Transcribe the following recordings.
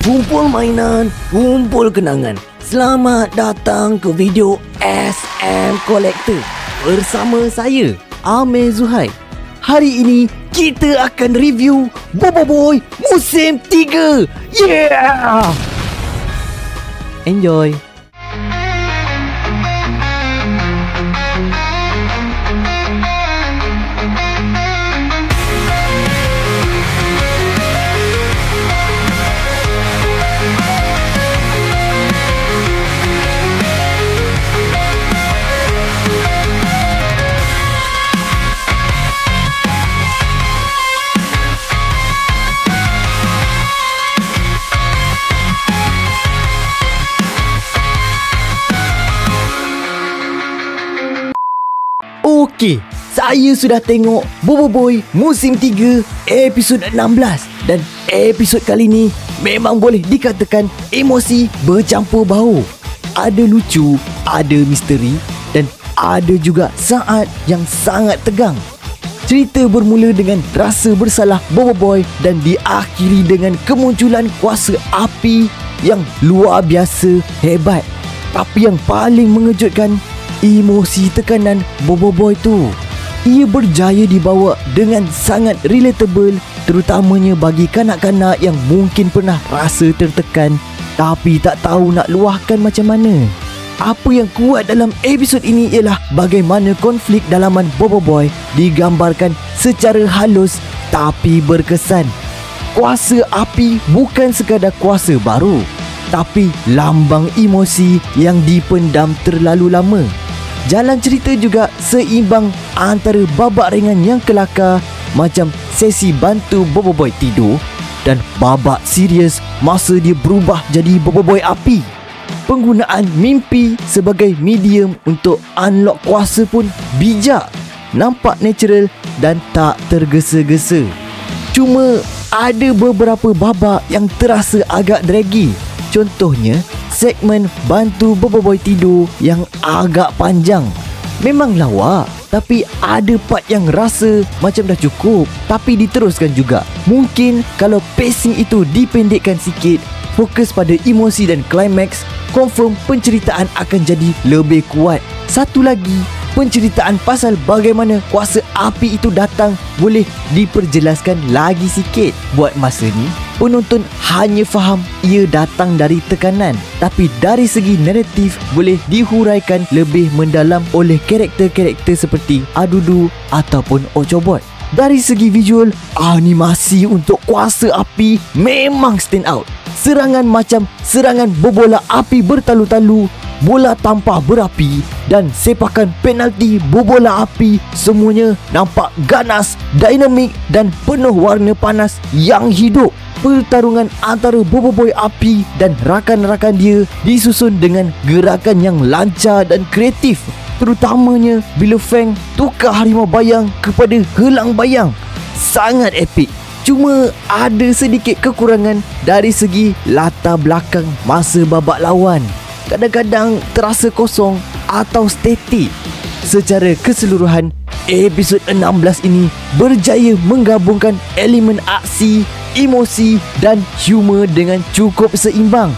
kumpul mainan, kumpul kenangan. Selamat datang ke video SM Collector bersama saya, Amir Zuhair. Hari ini kita akan review Bobo Boy musim 3. Yeah! Enjoy! Okey, saya sudah tengok Bobo Boy musim 3 episod 16 dan episod kali ni memang boleh dikatakan emosi bercampur bau. Ada lucu, ada misteri dan ada juga saat yang sangat tegang. Cerita bermula dengan rasa bersalah Bobo Boy dan diakhiri dengan kemunculan kuasa api yang luar biasa hebat. Tapi yang paling mengejutkan, emosi tekanan Bobo Boy tu. Ia berjaya dibawa dengan sangat relatable, terutamanya bagi kanak-kanak yang mungkin pernah rasa tertekan tapi tak tahu nak luahkan macam mana. Apa yang kuat dalam episod ini ialah bagaimana konflik dalaman Bobo Boy digambarkan secara halus tapi berkesan. Kuasa api bukan sekadar kuasa baru, tapi lambang emosi yang dipendam terlalu lama. Jalan cerita juga seimbang antara babak ringan yang kelakar macam sesi bantu Bobo Boy tidur dan babak serius masa dia berubah jadi Bobo Boy api. Penggunaan mimpi sebagai medium untuk unlock kuasa pun bijak, nampak natural dan tak tergesa-gesa. Cuma ada beberapa babak yang terasa agak draggy. Contohnya, segmen bantu Bobo Boy tidur yang agak panjang. Memang lawak, tapi ada part yang rasa macam dah cukup tapi diteruskan juga. Mungkin kalau pacing itu dipendekkan sikit, fokus pada emosi dan climax, confirm penceritaan akan jadi lebih kuat. Satu lagi, penceritaan pasal bagaimana kuasa api itu datang boleh diperjelaskan lagi sikit. Buat masa ni, penonton hanya faham ia datang dari tekanan, tapi dari segi naratif boleh dihuraikan lebih mendalam oleh karakter-karakter seperti Adudu ataupun Ochobot. Dari segi visual, animasi untuk kuasa api memang stand out. Serangan macam serangan berbola api bertalu-talu, bola tampar berapi dan sepakan penalti berbola api, semuanya nampak ganas, dinamik dan penuh warna panas yang hidup. Pertarungan antara Bobo Boy api dan rakan-rakan dia disusun dengan gerakan yang lancar dan kreatif, terutamanya bila Fang tukar harimau bayang kepada helang bayang. Sangat epik. Cuma ada sedikit kekurangan dari segi latar belakang masa babak lawan. Kadang-kadang terasa kosong atau statik. Secara keseluruhan, episod 16 ini berjaya menggabungkan elemen aksi, emosi dan humor dengan cukup seimbang.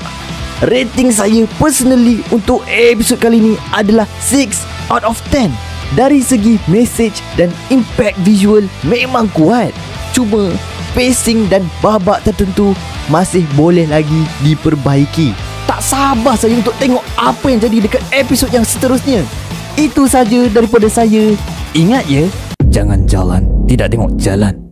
Rating saya personally untuk episod kali ini adalah 6 out of 10. Dari segi message dan impact visual memang kuat. Cuma pacing dan babak tertentu masih boleh lagi diperbaiki. Tak sabar saya untuk tengok apa yang jadi dekat episod yang seterusnya. Itu saja daripada saya. Ingat ya, jangan jalan tidak tengok jalan.